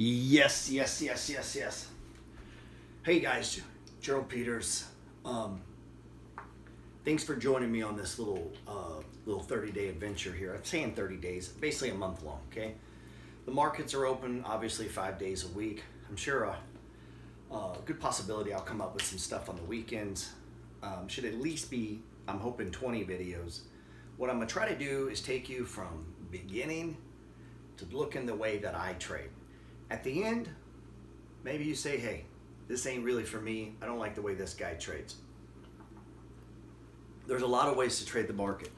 Yes, yes, yes, yes, yes. Hey guys, Gerald Peters. Thanks for joining me on this little 30-day adventure here. I'm saying 30 days, basically a month long. Okay, the markets are open, obviously 5 days a week. I'm sure a good possibility I'll come up with some stuff on the weekends. Should at least be, I'm hoping, 20 videos. What I'm gonna try to do is take you from beginning to looking the way that I trade. At the end, maybe you say, hey, this ain't really for me. I don't like the way this guy trades. There's a lot of ways to trade the market,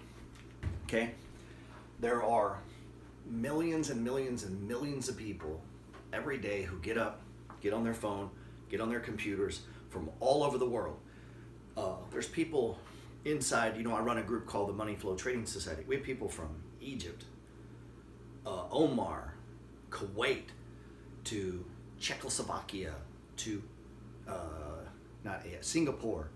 okay? There are millions and millions and millions of people every day who get up, get on their phone, get on their computers from all over the world. There's people inside, I run a group called the Money Flow Trading Society. We have people from Egypt, Oman, Kuwait, to Czechoslovakia, to Singapore,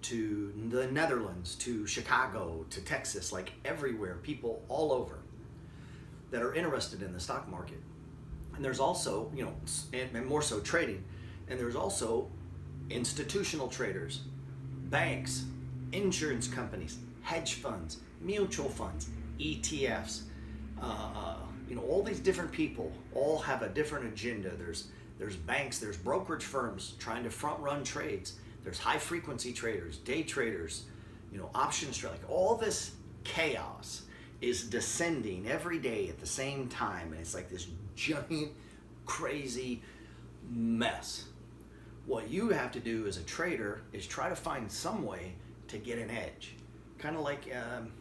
to the Netherlands, to Chicago, to Texas, like everywhere, people all over that are interested in the stock market. And there's also, and more so trading, and there's also institutional traders, banks, insurance companies, hedge funds, mutual funds, ETFs, all these different people all have a different agenda. There's banks, there's brokerage firms trying to front run trades. There's high frequency traders, day traders, options trading. All this chaos is descending every day at the same time, and it's like this giant, crazy mess. What you have to do as a trader is try to find some way to get an edge. Kind of like,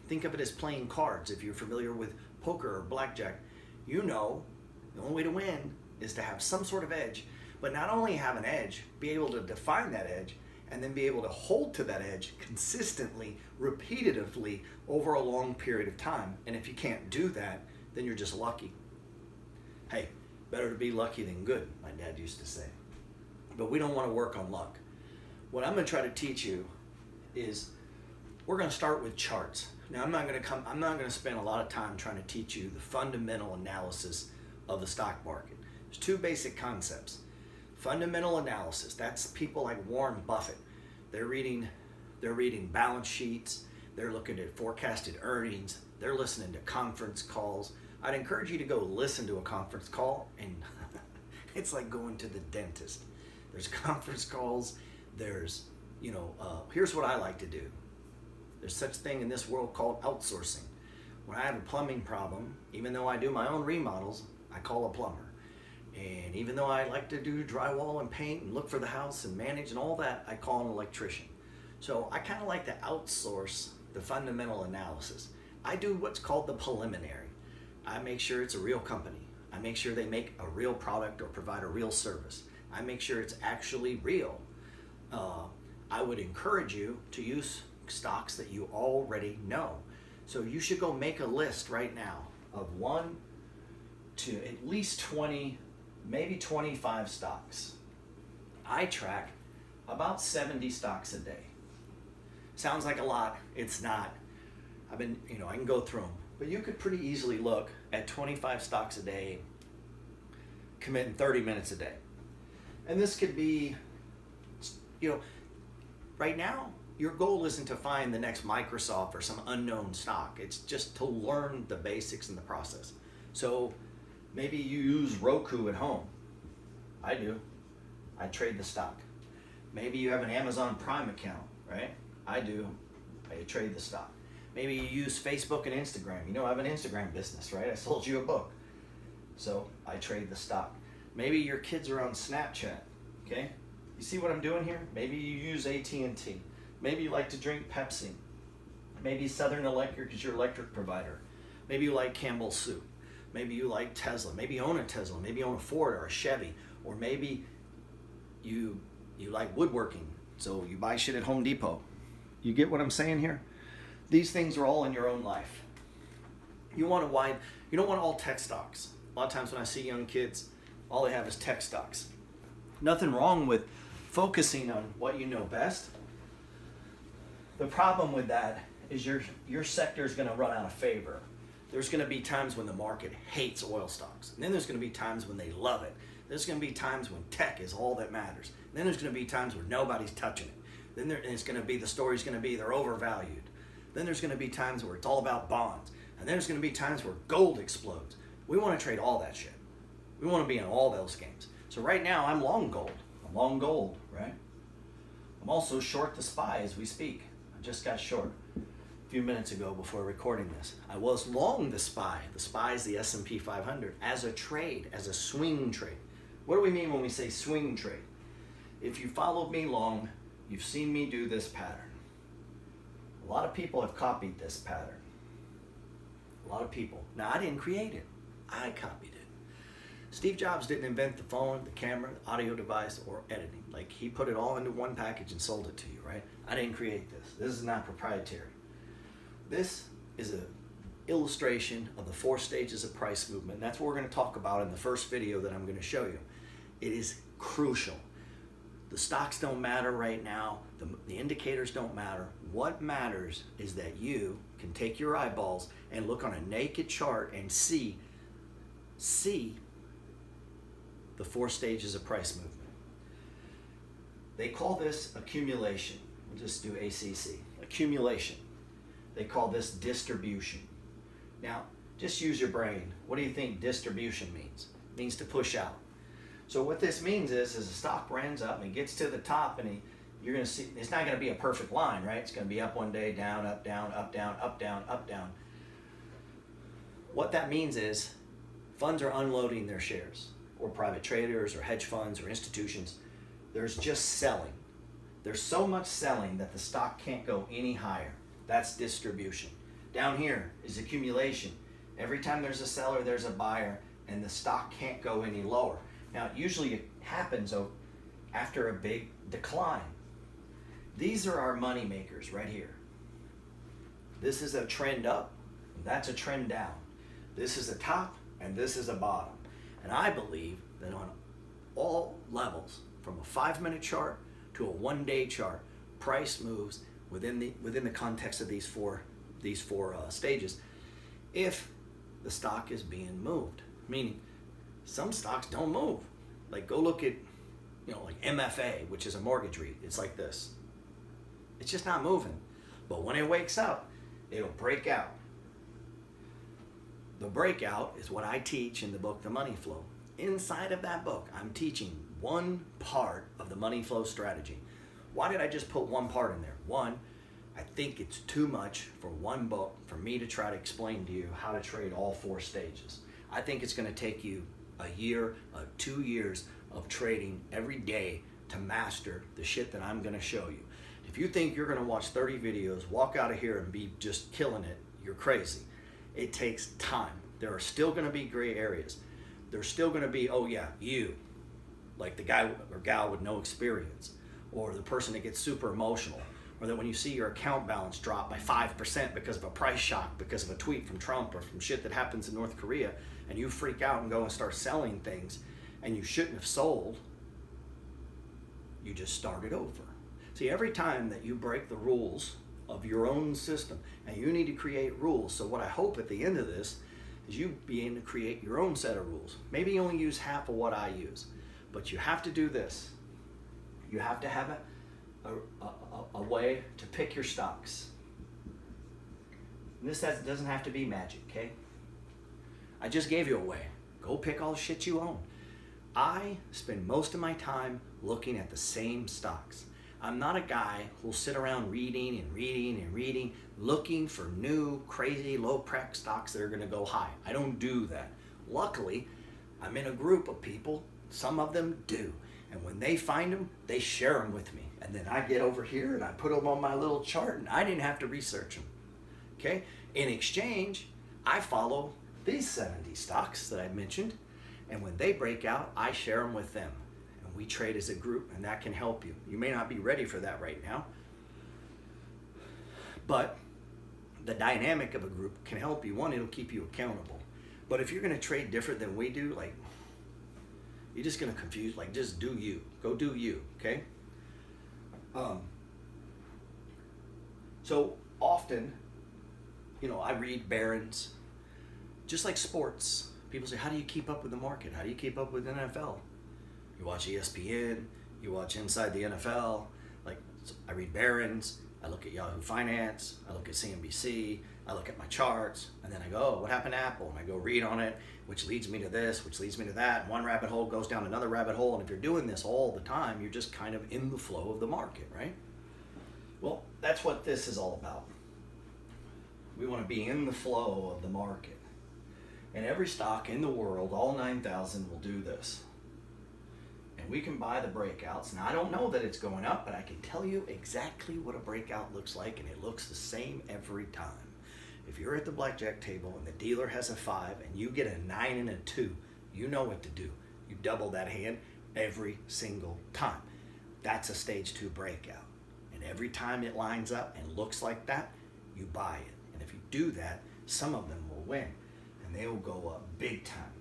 think of it as playing cards. If you're familiar with poker or blackjack, the only way to win is to have some sort of edge, but not only have an edge, be able to define that edge, and then be able to hold to that edge consistently, repetitively over a long period of time. And if you can't do that, then you're just lucky. Hey, better to be lucky than good, my dad used to say. But we don't want to work on luck. What I'm going to try to teach you is we're going to start with charts. Now I'm not going to spend a lot of time trying to teach you the fundamental analysis of the stock market. There's two basic concepts. Fundamental analysis, that's people like Warren Buffett. They're reading balance sheets, they're looking at forecasted earnings, they're listening to conference calls. I'd encourage you to go listen to a conference call, and it's like going to the dentist. There's conference calls, there's, here's what I like to do. There's such a thing in this world called outsourcing. When I have a plumbing problem, even though I do my own remodels, I call a plumber. And even though I like to do drywall and paint and look for the house and manage and all that, I call an electrician. So I kind of like to outsource the fundamental analysis. I do what's called the preliminary. I make sure it's a real company. I make sure they make a real product or provide a real service. I make sure it's actually real. I would encourage you to use stocks that you already know. So you should go make a list right now of 1 to at least 20, maybe 25 stocks. I track about 70 stocks a day. Sounds like a lot, it's not. I can go through them, but you could pretty easily look at 25 stocks a day, committing 30 minutes a day. And this could be, right now, your goal isn't to find the next Microsoft or some unknown stock. It's just to learn the basics in the process. So maybe you use Roku at home. I do. I trade the stock. Maybe you have an Amazon Prime account, right? I do. I trade the stock. Maybe you use Facebook and Instagram. I have an Instagram business, right? I sold you a book. So I trade the stock. Maybe your kids are on Snapchat, okay? You see what I'm doing here? Maybe you use AT&T. Maybe you like to drink Pepsi. Maybe Southern Electric is your electric provider. Maybe you like Campbell's Soup. Maybe you like Tesla. Maybe you own a Tesla. Maybe you own a Ford or a Chevy. Or maybe you like woodworking, so you buy shit at Home Depot. You get what I'm saying here? These things are all in your own life. You don't want all tech stocks. A lot of times when I see young kids, all they have is tech stocks. Nothing wrong with focusing on what you know best. The problem with that is your sector is going to run out of favor. There's going to be times when the market hates oil stocks, and then there's going to be times when they love it. There's going to be times when tech is all that matters. Then there's going to be times where nobody's touching it. Then it's going to be, the story's going to be they're overvalued. Then there's going to be times where it's all about bonds. And then there's going to be times where gold explodes. We want to trade all that shit. We want to be in all those games. So right now I'm long gold. I'm long gold, right? I'm also short the SPY as we speak. I just got short a few minutes ago before recording this. I was long the SPY. The SPY is the S&P 500 as a trade, as a swing trade. What do we mean when we say swing trade? If you followed me long, you've seen me do this pattern. A lot of people have copied this pattern. A lot of people. Now, I didn't create it. I copied it. Steve Jobs didn't invent the phone, the camera, the audio device, or editing. Like, he put it all into one package and sold it to you, right? I didn't create this. This is not proprietary. This is an illustration of the 4 stages of price movement. That's what we're going to talk about in the first video that I'm going to show you. It is crucial. The stocks don't matter right now. The indicators don't matter. What matters is that you can take your eyeballs and look on a naked chart and see the 4 stages of price movement. They call this accumulation. We'll just do ACC. Accumulation. They call this distribution. Now, just use your brain. What do you think distribution means? It means to push out. So what this means is, as a stock runs up and it gets to the top, and you're going to see, it's not going to be a perfect line, right? It's going to be up one day, down, up, down, up, down, up, down, up, down. What that means is funds are unloading their shares, or private traders, or hedge funds, or institutions. There's just selling. There's so much selling that the stock can't go any higher. That's distribution. Down here is accumulation. Every time there's a seller, there's a buyer, and the stock can't go any lower. Now, usually it happens after a big decline. These are our money makers right here. This is a trend up, and that's a trend down. This is a top, and this is a bottom. And I believe that on all levels, from a 5-minute chart to a 1-day chart, price moves within the context of these four stages if the stock is being moved. Meaning, some stocks don't move. Like, go look at, like MFA, which is a mortgage REIT. It's like this. It's just not moving. But when it wakes up, it'll break out. The breakout is what I teach in the book, The Money Flow. Inside of that book, I'm teaching one part of the money flow strategy. Why did I just put one part in there? One, I think it's too much for one book for me to try to explain to you how to trade all 4 stages. I think it's going to take you a year, 2 years of trading every day to master the shit that I'm going to show you. If you think you're going to watch 30 videos, walk out of here and be just killing it, you're crazy. It takes time. There are still going to be gray areas. There's still going to be, oh yeah, you, like the guy or gal with no experience, or the person that gets super emotional, or that when you see your account balance drop by 5% because of a price shock, because of a tweet from Trump, or from shit that happens in North Korea, and you freak out and go and start selling things, and you shouldn't have sold, you just started over. See, every time that you break the rules of your own system, and you need to create rules, so what I hope at the end of this is you being to create your own set of rules. Maybe you only use half of what I use, but you have to do this. You have to have a way to pick your stocks. And this doesn't have to be magic, okay? I just gave you a way. Go pick all the shit you own. I spend most of my time looking at the same stocks. I'm not a guy who'll sit around reading, looking for new, crazy, low-prec stocks that are going to go high. I don't do that. Luckily, I'm in a group of people. Some of them do. And when they find them, they share them with me. And then I get over here and I put them on my little chart, and I didn't have to research them. Okay? In exchange, I follow these 70 stocks that I mentioned, and when they break out, I share them with them. And we trade as a group, and that can help you. You may not be ready for that right now, but the dynamic of a group can help you. One, it'll keep you accountable. But if you're going to trade different than we do, like, you're just going to confuse, like, just do you. Go do you, okay? So often, I read Barron's, just like sports. People say, how do you keep up with the market? How do you keep up with NFL? You watch ESPN, you watch Inside the NFL. Like, I read Barron's, I look at Yahoo Finance, I look at CNBC, I look at my charts, and then I go, oh, what happened to Apple? And I go read on it, which leads me to this, which leads me to that. And one rabbit hole goes down another rabbit hole. And if you're doing this all the time, you're just kind of in the flow of the market, right? Well, that's what this is all about. We want to be in the flow of the market. And every stock in the world, all 9,000, will do this. And we can buy the breakouts. Now, I don't know that it's going up, but I can tell you exactly what a breakout looks like, and it looks the same every time. If you're at the blackjack table and the dealer has a 5 and you get a 9 and a 2, you know what to do. You double that hand every single time. That's a stage 2 breakout. And every time it lines up and looks like that, you buy it. And if you do that, some of them will win and they will go up big time.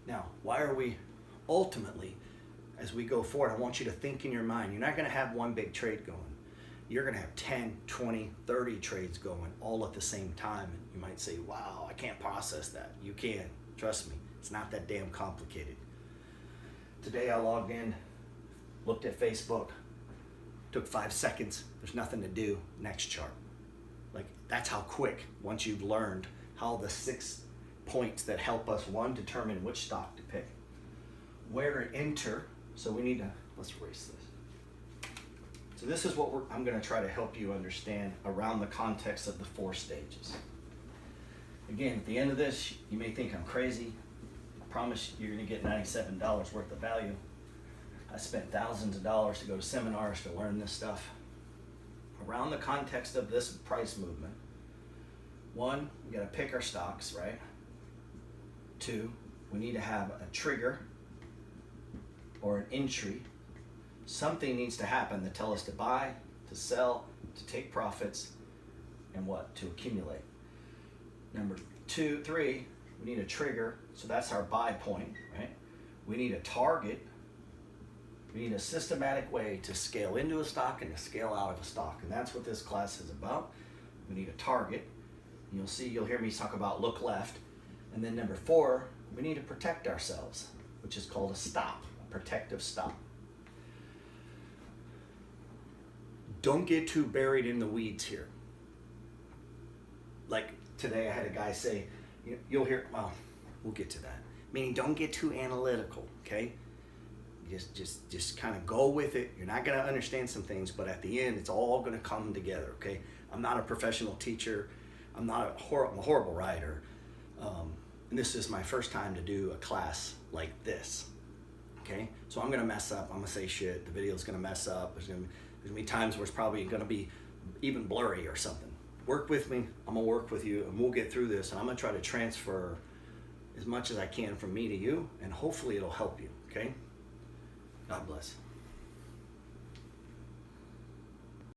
Now, why are we ultimately, as we go forward, I want you to think in your mind, you're not going to have one big trade going. You're going to have 10, 20, 30 trades going all at the same time. And you might say, wow, I can't process that. You can. Trust me. It's not that damn complicated. Today I logged in, looked at Facebook, took 5 seconds. There's nothing to do. Next chart. Like, that's how quick, once you've learned how the 6 points that help us, one, determine which stock to pick, where to enter. So we need to, let's erase this. So this is what I'm going to try to help you understand around the context of the 4 stages. Again, at the end of this, you may think I'm crazy. I promise you're going to get $97 worth of value. I spent thousands of dollars to go to seminars to learn this stuff. Around the context of this price movement, 1, we got to pick our stocks, right? 2, we need to have a trigger or an entry. Something needs to happen to tell us to buy, to sell, to take profits, and what? To accumulate. Number 2, 3, we need a trigger, so that's our buy point, right? We need a target. We need a systematic way to scale into a stock and to scale out of a stock, and that's what this class is about. We need a target. And you'll hear me talk about look left. And then number 4, we need to protect ourselves, which is called a stop, a protective stop. Don't get too buried in the weeds here. Like today I had a guy say, you'll hear, well, we'll get to that. Meaning don't get too analytical, okay? Just kind of go with it. You're not going to understand some things, but at the end, it's all going to come together, okay? I'm not a professional teacher. I'm a horrible writer. And this is my first time to do a class like this, okay? So I'm going to mess up. I'm going to say shit. The video's going to mess up. There's going to be times where it's probably going to be even blurry or something. Work with me. I'm going to work with you, and we'll get through this. And I'm going to try to transfer as much as I can from me to you, and hopefully it'll help you, okay? God bless.